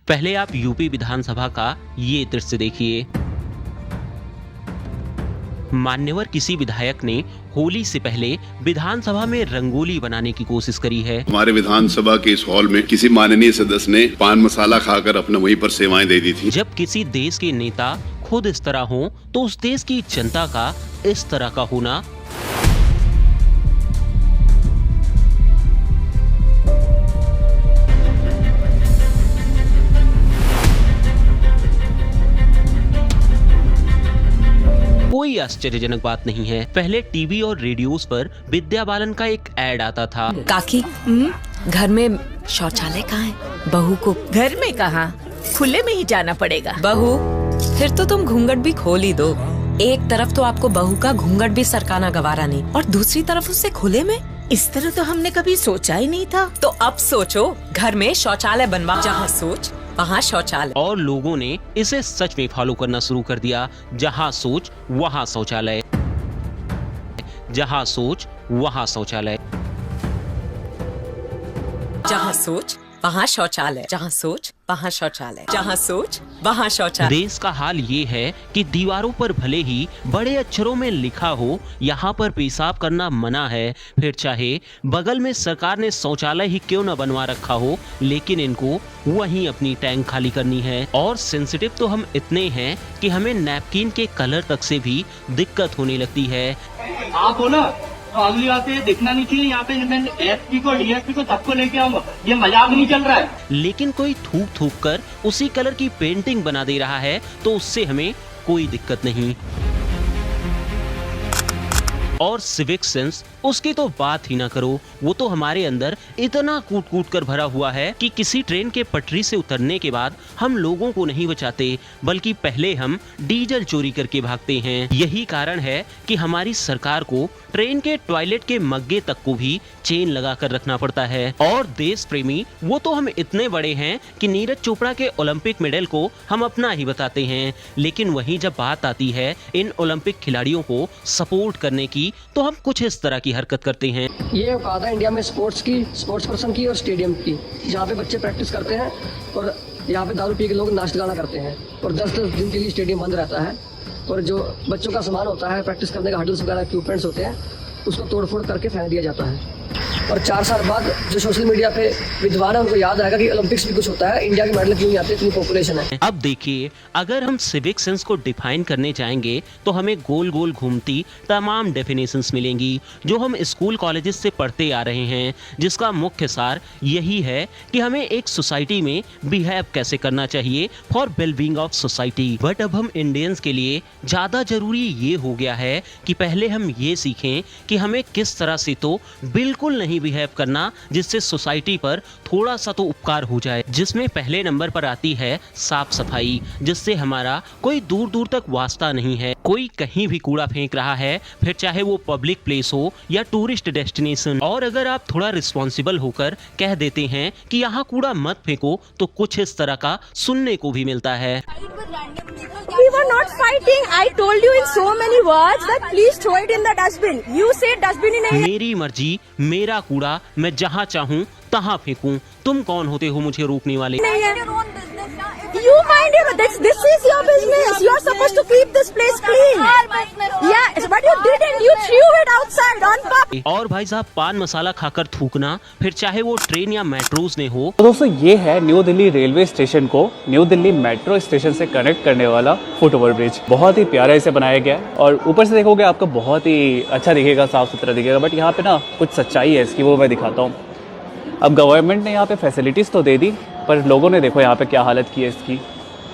पहले आप यूपी विधानसभा का ये दृश्य देखिए। मान्यवर किसी विधायक ने होली से पहले विधानसभा में रंगोली बनाने की कोशिश करी है। हमारे विधानसभा के इस हॉल में किसी माननीय सदस्य ने पान मसाला खाकर अपने वहीं पर सेवाएं दे दी थी। जब किसी देश के नेता खुद इस तरह हो तो उस देश की जनता का इस तरह का होना कोई आश्चर्यजनक बात नहीं है। पहले टीवी और रेडियोस पर विद्या बालन का एक ऐड आता था। काकी, घर में शौचालय कहाँ है? बहू को घर में कहाँ, खुले में ही जाना पड़ेगा। बहू, फिर तो तुम घूंघट भी खोल ही दो। एक तरफ तो आपको बहू का घूंघट भी सरकाना गवारा नहीं और दूसरी तरफ उससे खुले में। इस तरह तो हमने कभी सोचा ही नहीं था। तो अब सोचो, घर में शौचालय बनवा, जहाँ सोच वहाँ शौचालय। और लोगों ने इसे सच में फॉलो करना शुरू कर दिया। जहाँ सोच वहाँ शौचालय, जहाँ सोच वहाँ शौचालय, जहाँ सोच वहाँ शौचालय, जहाँ सोच वहाँ शौचालय, जहाँ सोच वहाँ शौचालय। देश का हाल ये है कि दीवारों पर भले ही बड़े अक्षरों में लिखा हो यहाँ पर पेशाब करना मना है, फिर चाहे बगल में सरकार ने शौचालय ही क्यों न बनवा रखा हो, लेकिन इनको वहीं अपनी टैंक खाली करनी है। और सेंसिटिव तो हम इतने हैं कि हमें नैपकिन के कलर तक से भी दिक्कत होने लगती है। आप हो ना, तो अगली बात ये देखना नहीं चाहिए यहाँ पे एसपी को डीएसपी को सबको लेके आऊंगा, ये मजाक नहीं चल रहा है। लेकिन कोई थूक थूक कर उसी कलर की पेंटिंग बना दे रहा है तो उससे हमें कोई दिक्कत नहीं। और सिविक सेंस, उसकी तो बात ही ना करो। वो तो हमारे अंदर इतना कूट कूट कर भरा हुआ है कि किसी ट्रेन के पटरी से उतरने के बाद हम लोगों को नहीं बचाते, बल्कि पहले हम डीजल चोरी करके भागते हैं। यही कारण है कि हमारी सरकार को ट्रेन के टॉयलेट के मग्गे तक को भी चेन लगा कर रखना पड़ता है। और देश प्रेमी वो तो हम इतने बड़े हैं कि नीरज चोपड़ा के ओलंपिक मेडल को हम अपना ही बताते हैं, लेकिन वहीं जब बात आती है इन ओलंपिक खिलाड़ियों को सपोर्ट करने की तो हम कुछ इस तरह की हरकत करते हैं। ये औकात है इंडिया में स्पोर्ट्स पर्सन की और स्टेडियम की, जहाँ पे बच्चे प्रैक्टिस करते हैं और यहाँ पे दारू पी के लोग नाच गाना करते हैं और 10-10 दिन के लिए स्टेडियम बंद रहता है। और जो बच्चों का सामान होता है, प्रैक्टिस करने का हडल्स वगैरह इक्विपमेंट्स होते हैं, उसको तोड़फोड़ करके फेंक दिया जाता है। और 4 साल बाद जो सोशल मीडिया पे विद्वान है उनको याद आएगा कि ओलंपिक्स भी कुछ होता है, इंडिया के मेडल क्यों नहीं आते, इतनी पॉपुलेशन है। अब देखिए, अगर हम सिविक सेंस को डिफाइन करने जाएंगे तो हमें गोल गोल घूमती तमाम डेफिनेशंस मिलेंगी जो हम स्कूल कॉलेजेस से पढ़ते आ रहे हैं, जिसका मुख्य सार यही है कि हमें एक सोसाइटी में बिहेव कैसे करना चाहिए for wellbeing of society. But अब हम इंडियंस के लिए ज्यादा जरूरी ये हो गया है कि पहले हम ये सीखें कि हमें किस तरह से तो बिल्कुल नहीं बिहेव करना जिससे सोसाइटी पर थोड़ा सा तो उपकार हो जाए, जिसमें पहले नंबर पर आती है साफ सफाई, जिससे हमारा कोई दूर दूर तक वास्ता नहीं है। कोई कहीं भी कूड़ा फेंक रहा है, फिर चाहे वो पब्लिक प्लेस हो या टूरिस्ट डेस्टिनेशन, और अगर आप थोड़ा रिस्पॉन्सिबल होकर कह देते हैं कि यहाँ कूड़ा मत फेंको तो कुछ इस तरह का सुनने को भी मिलता है। We were not fighting. I told you in so many words that please throw it in the dustbin. You say dustbin in a... मेरी मर्जी, मेरा कूड़ा, मैं जहाँ चाहूँ तहाँ फेंकूं। तुम कौन होते हो मुझे रोकने वाले? You mind your this is your business. You are supposed to keep this place clean. Yeah, but you didn't. You threw it outside on purpose. और भाई साहब, पान मसाला खाकर थूकना, फिर चाहे वो ट्रेन या मेट्रोस में हो। तो दोस्तों, ये है न्यू दिल्ली रेलवे स्टेशन को न्यू दिल्ली मेट्रो स्टेशन से कनेक्ट करने वाला फुट ओवर ब्रिज। बहुत ही प्यारा इसे बनाया गया है और ऊपर से देखोगे आपको बहुत ही अच्छा दिखेगा, साफ सुथरा दिखेगा। बट यहाँ पे ना कुछ सच्चाई है इसकी, वो मैं दिखाता हूँ। अब गवर्नमेंट ने यहाँ पे फैसिलिटीज़ तो दे दी, पर लोगों ने देखो यहाँ पे क्या हालत की है इसकी,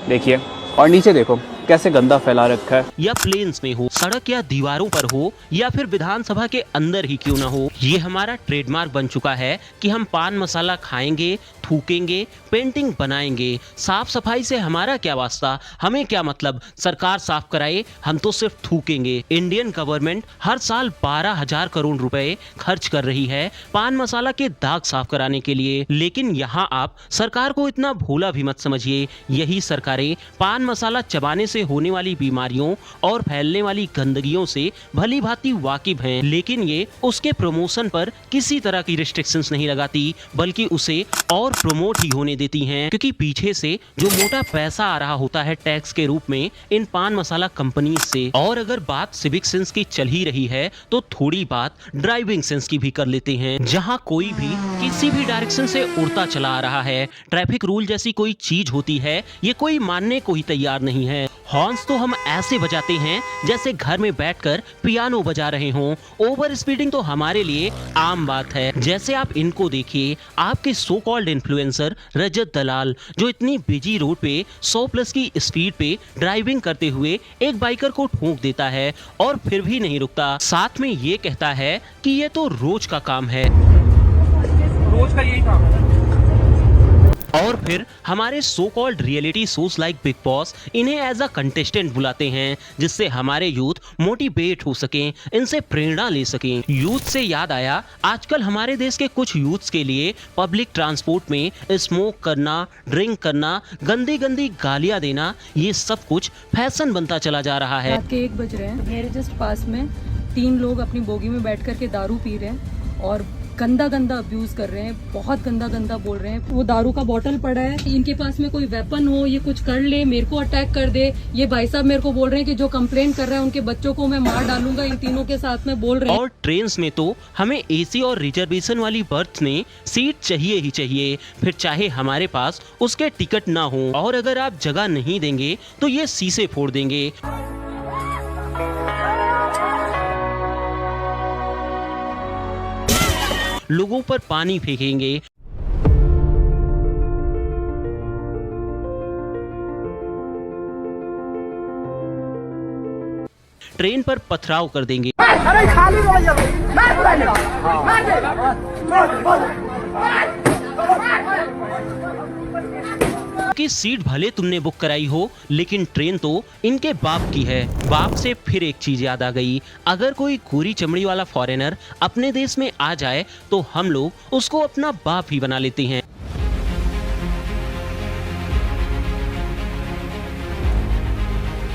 देखिए। और नीचे देखो कैसे गंदा फैला रखा है। या प्लेन्स में हो, सड़क या दीवारों पर हो, या फिर विधानसभा के अंदर ही क्यों ना हो, ये हमारा ट्रेडमार्क बन चुका है कि हम पान मसाला खाएंगे, थूकेंगे, पेंटिंग बनाएंगे। साफ सफाई से हमारा क्या वास्ता, हमें क्या मतलब, सरकार साफ कराए, हम तो सिर्फ थूकेंगे। इंडियन गवर्नमेंट हर साल 12,000 करोड़ रुपए खर्च कर रही है पान मसाला के दाग साफ कराने के लिए, लेकिन यहाँ आप सरकार को इतना भोला भी मत समझिए। यही सरकारें पान मसाला चबाने से से होने वाली बीमारियों और फैलने वाली गंदगियों से भली भांति वाकिफ हैं, लेकिन ये उसके प्रमोशन पर किसी तरह की रिस्ट्रिक्शंस नहीं लगाती, बल्कि उसे और प्रमोट ही होने देती हैं, क्योंकि पीछे से जो मोटा पैसा आ रहा होता है टैक्स के रूप में इन पान मसाला कंपनी से। और अगर बात सिविक सेंस की चल ही रही है तो थोड़ी बात ड्राइविंग सेंस की भी कर लेते हैं, जहां कोई भी किसी भी डायरेक्शन से उड़ता चला आ रहा है, ट्रैफिक रूल जैसी कोई चीज होती है ये कोई मानने को ही तैयार नहीं है। हॉर्न्स तो हम ऐसे बजाते हैं जैसे घर में बैठकर पियानो बजा रहे हों। ओवर स्पीडिंग तो हमारे लिए आम बात है। जैसे आप इनको देखिए, आपके सो कॉल्ड इन्फ्लुएंसर रजत दलाल, जो इतनी बिजी रोड पे 100+ की स्पीड पे ड्राइविंग करते हुए एक बाइकर को ठोक देता है और फिर भी नहीं रुकता, साथ में ये कहता है कि ये तो रोज का काम है, रोज का यही काम है। और फिर हमारे so called reality shows like big boss इन्हें एज अ कंटेस्टेंट बुलाते हैं, जिससे हमारे यूथ मोटिवेट हो सकें, इनसे प्रेरणा ले सकें। यूथ से याद आया, आजकल हमारे देश के कुछ यूथ्स के लिए पब्लिक ट्रांसपोर्ट में स्मोक करना, ड्रिंक करना, गंदी गंदी गालियां देना, ये सब कुछ फैशन बनता चला जा रहा है। रात के 1 बज रहे हैं, मेरे जस्ट पास में 3 लोग अपनी बोगी में बैठ करके दारू पी रहे हैं और गंदा गंदा अब्यूज कर रहे हैं, बहुत गंदा गंदा बोल रहे हैं। वो दारू का बोतल पड़ा है, इनके पास में कोई वेपन हो, ये कुछ कर ले, मेरे को अटैक कर दे। ये भाई साहब मेरे को बोल रहे हैं कि जो कंप्लेंट कर रहा है उनके बच्चों को मैं मार डालूंगा, इन तीनों के साथ में बोल रहे हैं। और ट्रेन्स में तो हमें एसी और रिजर्वेशन वाली बर्थ में सीट चाहिए ही चाहिए, फिर चाहे हमारे पास उसके टिकट ना हो, और अगर आप जगह नहीं देंगे तो ये शीशे फोड़ देंगे। लोगों पर पानी फेंकेंगे, ट्रेन पर पथराव कर देंगे, कि सीट भले तुमने बुक कराई हो, लेकिन ट्रेन तो इनके बाप की है। बाप से फिर एक चीज याद आ गई, अगर कोई गोरी चमड़ी वाला फॉरेनर अपने देश में आ जाए तो हम लोग उसको अपना बाप ही बना लेते हैं।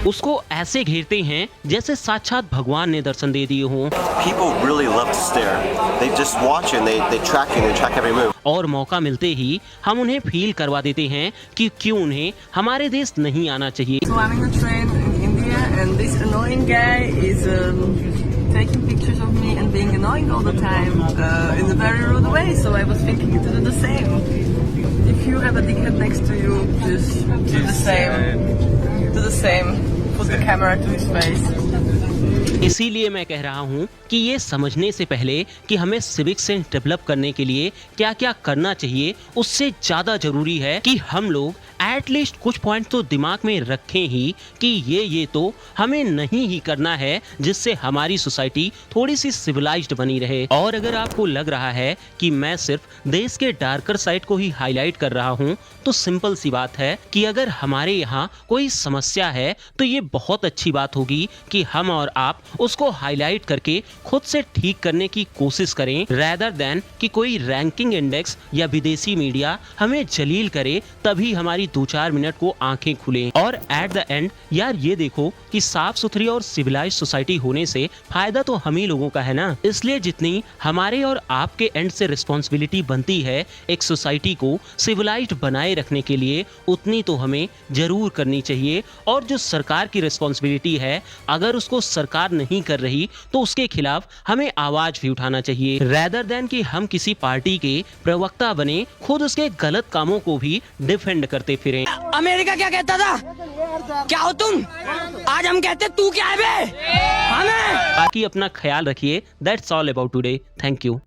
उसको ऐसे घेरते हैं जैसे साक्षात भगवान ने दर्शन दे दिए हों। People really love to stare. They just watch and they track you, they track every move. और मौका मिलते ही हम उन्हें फील करवा देते हैं कि क्यों उन्हें हमारे देश नहीं आना चाहिए। So I'm in a train in India and this annoying guy is taking pictures of me and being annoying all the time in a very rude way. So I was thinking to do the same. If you have a dickhead next to you, just do the same. Do the same. Put the camera to his face. इसीलिए मैं कह रहा हूँ कि ये समझने से पहले कि हमें सिविक सेंस डेवलप करने के लिए क्या क्या करना चाहिए, उससे ज्यादा जरूरी है कि हम लोग एटलीस्ट कुछ पॉइंट तो दिमाग में रखें ही कि ये तो हमें नहीं ही करना है, जिससे हमारी सोसाइटी थोड़ी सी सिविलाइज्ड बनी रहे। और अगर आपको लग रहा है कि मैं सिर्फ देश के डार्कर साइड को ही हाईलाइट कर रहा हूँ, तो सिंपल सी बात है कि अगर हमारे यहाँ कोई समस्या है तो ये बहुत अच्छी बात होगी कि हम और आप उसको हाईलाइट करके खुद से ठीक करने की कोशिश करें, रेदर देन कि कोई रैंकिंग इंडेक्स या विदेशी मीडिया हमें जलील करे तभी हमारी 2-4 मिनट को आंखें खुलें। और एट द एंड यार ये देखो कि साफ सुथरी और सिविलाइज सोसाइटी होने से फायदा तो हम ही लोगों का है ना। इसलिए जितनी हमारे और आपके एंड से रिस्पॉन्सिबिलिटी बनती है एक सोसाइटी को सिविलाइज्ड बनाए रखने के लिए, उतनी तो हमें जरूर करनी चाहिए। और जो सरकार की रिस्पॉन्सिबिलिटी है, अगर उसको सरकार नहीं कर रही तो उसके खिलाफ हमें आवाज भी उठाना चाहिए, रेदर देन कि हम किसी पार्टी के प्रवक्ता बने, खुद उसके गलत कामों को भी डिफेंड करते फिरें। अमेरिका क्या कहता था, क्या हो तुम, आज हम कहते तू क्या है बे। बाकी अपना ख्याल रखिए। That's all about today. Thank you.